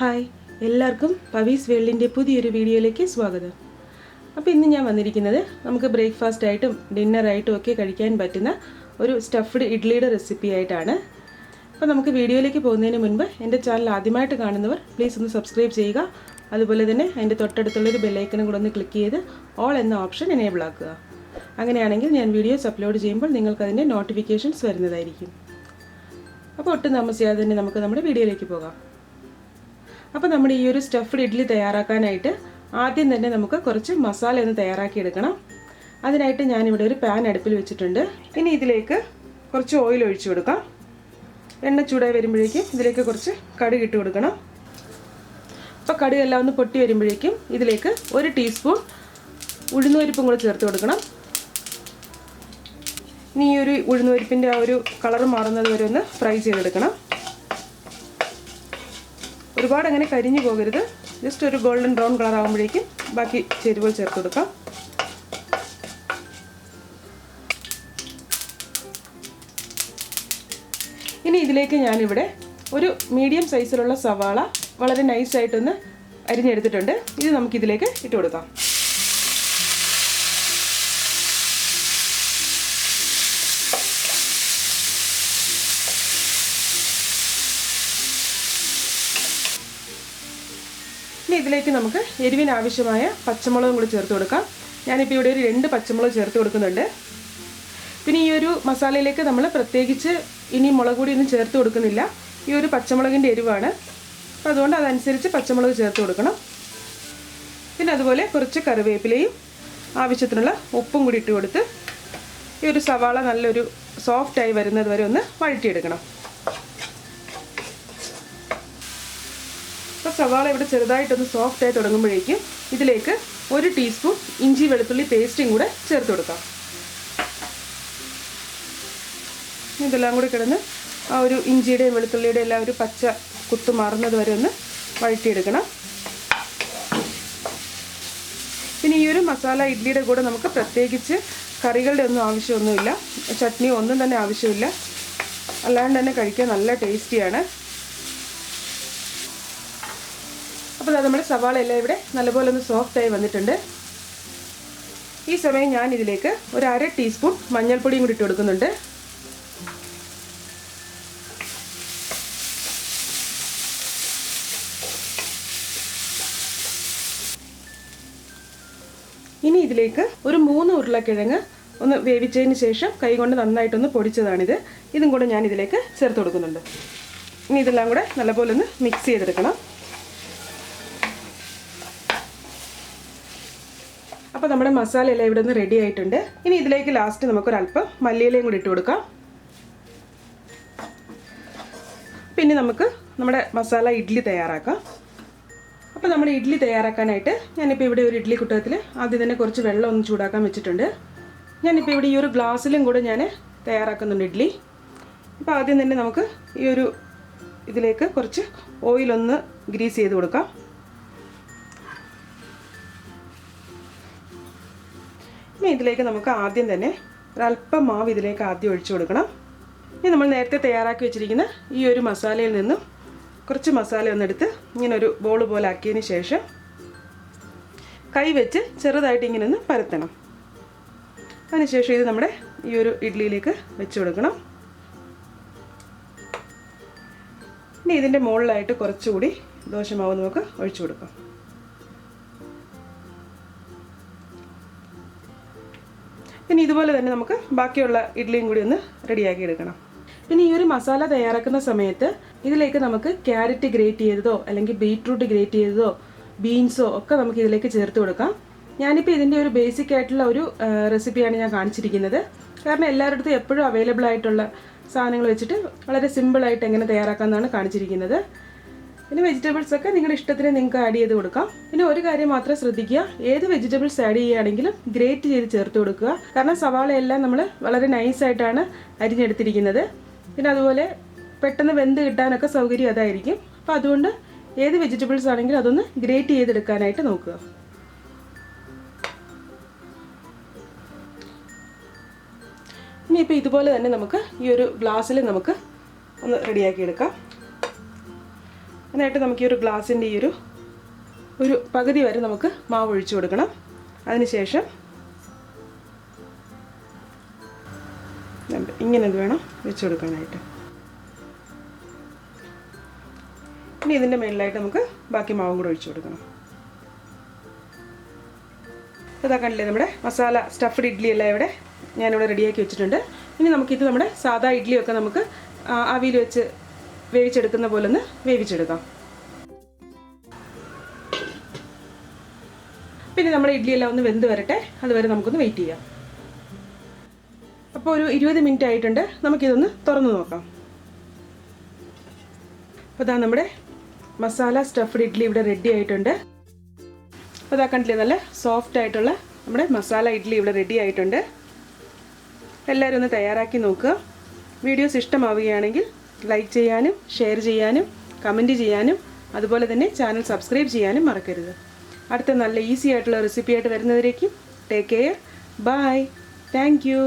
Hi, എല്ലാവർക്കും പവീസ് വേൾഡിൻ്റെ പുതിയൊരു വീഡിയോയിലേക്ക് സ്വാഗതം. അപ്പോൾ ഇന്ന് ഞാൻ വന്നിരിക്കുന്നത് നമുക്ക് ബ്രേക്ക്ഫാസ്റ്റ് ആയിട്ടും ഡിന്നറായിട്ടും ഒക്കെ കഴിക്കാൻ പറ്റുന്ന ഒരു സ്റ്റഫ്ഡ് ഇഡ്ലിയുടെ റെസിപ്പി ആയിട്ടാണ്. അപ്പോൾ നമുക്ക് വീഡിയോയിലേക്ക് പോകുന്നതിന് മുൻപ് എൻ്റെ ചാനൽ ആദ്യമായിട്ട് കാണുന്നവർ പ്ലീസ് ഒന്ന് സബ്സ്ക്രൈബ് ചെയ്യുക. അതുപോലെ തന്നെ അതിൻ്റെ തൊട്ടടുത്തുള്ളൊരു ബെല്ലൈക്കനും കൂടെ ഒന്ന് ക്ലിക്ക് ചെയ്ത് ഓൾ എന്ന ഓപ്ഷൻ എനേബിൾ ആക്കുക. അങ്ങനെയാണെങ്കിൽ ഞാൻ വീഡിയോസ് അപ്ലോഡ് ചെയ്യുമ്പോൾ നിങ്ങൾക്കതിൻ്റെ നോട്ടിഫിക്കേഷൻസ് വരുന്നതായിരിക്കും. അപ്പോൾ ഒട്ടും താമസിയാതെ തന്നെ നമുക്ക് നമ്മുടെ വീഡിയോയിലേക്ക് പോകാം. അപ്പോൾ നമ്മുടെ ഈ ഒരു സ്റ്റഫ്ഡ് ഇഡ്ഡലി തയ്യാറാക്കാനായിട്ട് ആദ്യം തന്നെ നമുക്ക് കുറച്ച് മസാല ഒന്ന് തയ്യാറാക്കിയെടുക്കണം. അതിനായിട്ട് ഞാനിവിടെ ഒരു പാൻ അടുപ്പിൽ വെച്ചിട്ടുണ്ട്. ഇനി ഇതിലേക്ക് കുറച്ച് ഓയിൽ ഒഴിച്ചു കൊടുക്കാം. എണ്ണ ചൂടായി വരുമ്പോഴേക്കും ഇതിലേക്ക് കുറച്ച് കടുക് ഇട്ട് കൊടുക്കണം. അപ്പോൾ കടുകെല്ലാം ഒന്ന് പൊട്ടി വരുമ്പോഴേക്കും ഇതിലേക്ക് 1 ടീസ്പൂൺ ഉഴുന്നുപരിപ്പും കൂടെ ചേർത്ത് കൊടുക്കണം. ഇനി ഈ ഒരു ഉഴുന്നുപരിപ്പിൻ്റെ ആ ഒരു കളർ മാറുന്നത് വരെ ഒന്ന് ഫ്രൈ ചെയ്തെടുക്കണം. ഒരുപാട് അങ്ങനെ കരിഞ്ഞു പോകരുത്. ജസ്റ്റ് ഒരു ഗോൾഡൻ ബ്രൗൺ കളർ ആകുമ്പോഴേക്കും ബാക്കി ചേരുവകൾ ചേർത്ത് കൊടുക്കാം. ഇനി ഇതിലേക്ക് ഞാനിവിടെ ഒരു മീഡിയം സൈസിലുള്ള സവാള വളരെ നൈസായിട്ടൊന്ന് അരിഞ്ഞെടുത്തിട്ടുണ്ട്. ഇത് നമുക്കിതിലേക്ക് ഇട്ട് കൊടുക്കാം. ഇനി ഇതിലേക്ക് നമുക്ക് എരിവിന് ആവശ്യമായ പച്ചമുളകും കൂടി ചേർത്ത് കൊടുക്കാം. ഞാനിപ്പോൾ ഇവിടെ ഒരു 2 പച്ചമുളക് ചേർത്ത് കൊടുക്കുന്നുണ്ട്. പിന്നെ ഈ ഒരു മസാലയിലേക്ക് നമ്മൾ പ്രത്യേകിച്ച് ഇനി മുളക് പൊടി ഒന്നും ചേർത്ത് കൊടുക്കുന്നില്ല. ഈ ഒരു പച്ചമുളകിൻ്റെ എരിവാണ്. അപ്പോൾ അതുകൊണ്ട് അതനുസരിച്ച് പച്ചമുളക് ചേർത്ത് കൊടുക്കണം. പിന്നെ അതുപോലെ കുറച്ച് കറിവേപ്പിലയും ആവശ്യത്തിനുള്ള ഉപ്പും കൂടി ഇട്ട് കൊടുത്ത് ഈ ഒരു സവാള നല്ലൊരു സോഫ്റ്റായി വരുന്നത് വരെ ഒന്ന് വഴറ്റിയെടുക്കണം. അപ്പോൾ സവാള ഇവിടെ ചെറുതായിട്ടൊന്ന് സോഫ്റ്റായി തുടങ്ങുമ്പോഴേക്കും ഇതിലേക്ക് 1 ടീസ്പൂൺ ഇഞ്ചി വെളുത്തുള്ളി പേസ്റ്റും കൂടെ ചേർത്ത് കൊടുക്കാം. ഇതെല്ലാം കൂടി കിടന്ന് ആ ഒരു ഇഞ്ചിയുടെയും വെളുത്തുള്ളിയുടെയും എല്ലാം ഒരു പച്ച കുത്ത് മാറുന്നത് വരെ ഒന്ന് വഴറ്റിയെടുക്കണം. പിന്നെ ഈ ഒരു മസാല ഇഡ്ലിയുടെ കൂടെ നമുക്ക് പ്രത്യേകിച്ച് കറികളുടെ ഒന്നും ആവശ്യമൊന്നുമില്ല, ചട്നിയോ ഒന്നും തന്നെ ആവശ്യമില്ല. അല്ലാണ്ട് തന്നെ കഴിക്കാൻ നല്ല ടേസ്റ്റിയാണ്. അപ്പോൾ നമ്മുടെ സവാള എല്ലാം ഇവിടെ നല്ലപോലെ ഒന്ന് സോഫ്റ്റായി വന്നിട്ടുണ്ട്. ഈ സമയം ഞാൻ ഇതിലേക്ക് ഒരു 1/2 ടീസ്പൂൺ മഞ്ഞൾപ്പൊടിയും കൂടി ഇട്ട് കൊടുക്കുന്നുണ്ട്. ഇനി ഇതിലേക്ക് ഒരു 3 ഉരുളക്കിഴങ്ങ് ഒന്ന് വേവിച്ചതിന് ശേഷം കൈകൊണ്ട് നന്നായിട്ടൊന്ന് പൊടിച്ചതാണിത്. ഇതും കൂടെ ഞാൻ ഇതിലേക്ക് ചേർത്ത് കൊടുക്കുന്നുണ്ട്. ഇനി ഇതെല്ലാം കൂടെ നല്ലപോലെ ഒന്ന് മിക്സ് ചെയ്തെടുക്കണം. അപ്പോൾ നമ്മുടെ മസാല എല്ലാം ഇവിടെ നിന്ന് റെഡി ആയിട്ടുണ്ട്. ഇനി ഇതിലേക്ക് ലാസ്റ്റ് നമുക്കൊരല്പം മല്ലിയിലയും കൂടി ഇട്ട് കൊടുക്കാം. പിന്നെ നമുക്ക് നമ്മുടെ മസാല ഇഡ്ഡലി തയ്യാറാക്കാം. അപ്പോൾ നമ്മുടെ ഇഡ്ഡലി തയ്യാറാക്കാനായിട്ട് ഞാനിപ്പോൾ ഇവിടെ ഒരു ഇഡ്ഡലി കുട്ടകത്തിൽ ആദ്യം തന്നെ കുറച്ച് വെള്ളം ഒന്ന് ചൂടാക്കാൻ വെച്ചിട്ടുണ്ട്. ഞാനിപ്പോൾ ഇവിടെ ഈ ഒരു ഗ്ലാസ്സിലും കൂടെ ഞാൻ തയ്യാറാക്കുന്നുണ്ട് ഇഡ്ഡലി. അപ്പോൾ ആദ്യം തന്നെ നമുക്ക് ഈ ഒരു ഇതിലേക്ക് കുറച്ച് ഓയിലൊന്ന് ഗ്രീസ് ചെയ്ത് കൊടുക്കാം. ഇനി ഇതിലേക്ക് നമുക്ക് ആദ്യം തന്നെ ഒരല്പം മാവ് ഇതിലേക്ക് ആദ്യം ഒഴിച്ചു കൊടുക്കണം. ഇനി നമ്മൾ നേരത്തെ തയ്യാറാക്കി വെച്ചിരിക്കുന്ന ഈ ഒരു മസാലയിൽ നിന്നും കുറച്ച് മസാല ഒന്നെടുത്ത് ഇങ്ങനെ ഒരു ബോൾ പോലെ ആക്കിയതിന് ശേഷം കൈ വെച്ച് ചെറുതായിട്ട് ഇങ്ങനെ ഒന്ന് പരത്തണം. അതിനുശേഷം ഇത് നമ്മുടെ ഈ ഒരു ഇഡ്ഡലിയിലേക്ക് വെച്ച് കൊടുക്കണം. ഇനി ഇതിൻ്റെ മുകളിലായിട്ട് കുറച്ചുകൂടി ദോശമാവ് നമുക്ക് ഒഴിച്ചു കൊടുക്കാം. പിന്നെ ഇതുപോലെ തന്നെ നമുക്ക് ബാക്കിയുള്ള ഇഡ്ഡലിയും കൂടി ഒന്ന് റെഡിയാക്കി എടുക്കണം. പിന്നെ ഈ ഒരു മസാല തയ്യാറാക്കുന്ന സമയത്ത് ഇതിലേക്ക് നമുക്ക് ക്യാരറ്റ് ഗ്രേറ്റ് ചെയ്തതോ അല്ലെങ്കിൽ ബീറ്റ്റൂട്ട് ഗ്രേറ്റ് ചെയ്തതോ ബീൻസോ ഒക്കെ നമുക്ക് ഇതിലേക്ക് ചേർത്ത് കൊടുക്കാം. ഞാനിപ്പോൾ ഇതിൻ്റെ ഒരു ബേസിക് ആയിട്ടുള്ള ഒരു റെസിപ്പിയാണ് ഞാൻ കാണിച്ചിരിക്കുന്നത്. കാരണം എല്ലാവരുടെ അടുത്തും എപ്പോഴും അവൈലബിൾ ആയിട്ടുള്ള സാധനങ്ങൾ വെച്ചിട്ട് വളരെ സിമ്പിളായിട്ട് എങ്ങനെ തയ്യാറാക്കാമെന്നാണ് കാണിച്ചിരിക്കുന്നത്. പിന്നെ വെജിറ്റബിൾസ് ഒക്കെ നിങ്ങളുടെ ഇഷ്ടത്തിന് നിങ്ങൾക്ക് ആഡ് ചെയ്ത് കൊടുക്കാം. പിന്നെ ഒരു കാര്യം മാത്രം ശ്രദ്ധിക്കുക, ഏത് വെജിറ്റബിൾസ് ആഡ് ചെയ്യുകയാണെങ്കിലും ഗ്രേറ്റ് ചെയ്ത് ചേർത്ത് കൊടുക്കുക. കാരണം സവാളയെല്ലാം നമ്മൾ വളരെ നൈസായിട്ടാണ് അരിഞ്ഞെടുത്തിരിക്കുന്നത്. പിന്നെ അതുപോലെ പെട്ടെന്ന് വെന്ത് കിട്ടാനൊക്കെ സൗകര്യം അതായിരിക്കും. അപ്പോൾ അതുകൊണ്ട് ഏത് വെജിറ്റബിൾസ് ആണെങ്കിലും അതൊന്ന് ഗ്രേറ്റ് ചെയ്തെടുക്കാനായിട്ട് നോക്കുക. ഇനിയിപ്പോൾ ഇതുപോലെ തന്നെ നമുക്ക് ഈ ഒരു ഗ്ലാസ്സിൽ നമുക്ക് ഒന്ന് റെഡിയാക്കി എടുക്കാം. അതിനായിട്ട് നമുക്ക് ഈ ഒരു ഗ്ലാസിൻ്റെ ഈ ഒരു പകുതി വരെ നമുക്ക് മാവ് ഒഴിച്ചു കൊടുക്കണം. അതിനുശേഷം ഇങ്ങനെ ഇത് വേണം വെച്ച് കൊടുക്കാനായിട്ട്. ഇനി ഇതിൻ്റെ മുകളിലായിട്ട് നമുക്ക് ബാക്കി മാവും കൂടെ ഒഴിച്ചു കൊടുക്കണം. ഇതാ കണ്ടില്ലേ, നമ്മുടെ മസാല സ്റ്റഫ്ഡ് ഇഡ്ഡലി എല്ലാം ഇവിടെ ഞാനിവിടെ റെഡിയാക്കി വെച്ചിട്ടുണ്ട്. ഇനി നമുക്കിത് നമ്മുടെ സാധാ ഇഡ്ഡലിയൊക്കെ നമുക്ക് ആവിയിൽ വെച്ച് വേവിച്ചെടുക്കുന്ന പോലെ ഒന്ന് വേവിച്ചെടുക്കാം. പിന്നെ നമ്മുടെ ഇഡ്ഡലിയെല്ലാം ഒന്ന് വെന്ത് വരട്ടെ, അതുവരെ നമുക്കൊന്ന് വെയിറ്റ് ചെയ്യാം. അപ്പോൾ ഒരു 20 മിനിറ്റ് ആയിട്ടുണ്ട്. നമുക്കിതൊന്ന് തുറന്ന് നോക്കാം. അപ്പോൾ ഇതാ നമ്മുടെ മസാല സ്റ്റഫ്ഡ് ഇഡ്ഡലി ഇവിടെ റെഡി ആയിട്ടുണ്ട്. അപ്പോൾ ഇതാ കണ്ടില്ലേ, നല്ല സോഫ്റ്റ് ആയിട്ടുള്ള നമ്മുടെ മസാല ഇഡ്ഡലി ഇവിടെ റെഡി ആയിട്ടുണ്ട്. എല്ലാവരും ഒന്ന് തയ്യാറാക്കി നോക്കുക. വീഡിയോസ് ഇഷ്ടമാവുകയാണെങ്കിൽ ലൈക്ക് ചെയ്യാനും ഷെയർ ചെയ്യാനും കമൻറ്റ് ചെയ്യാനും അതുപോലെ തന്നെ ചാനൽ സബ്സ്ക്രൈബ് ചെയ്യാനും മറക്കരുത്. അടുത്ത നല്ല ഈസി ആയിട്ടുള്ള റെസിപ്പി ആയിട്ട് വരുന്നതിലേക്കും take care. Bye. Thank U.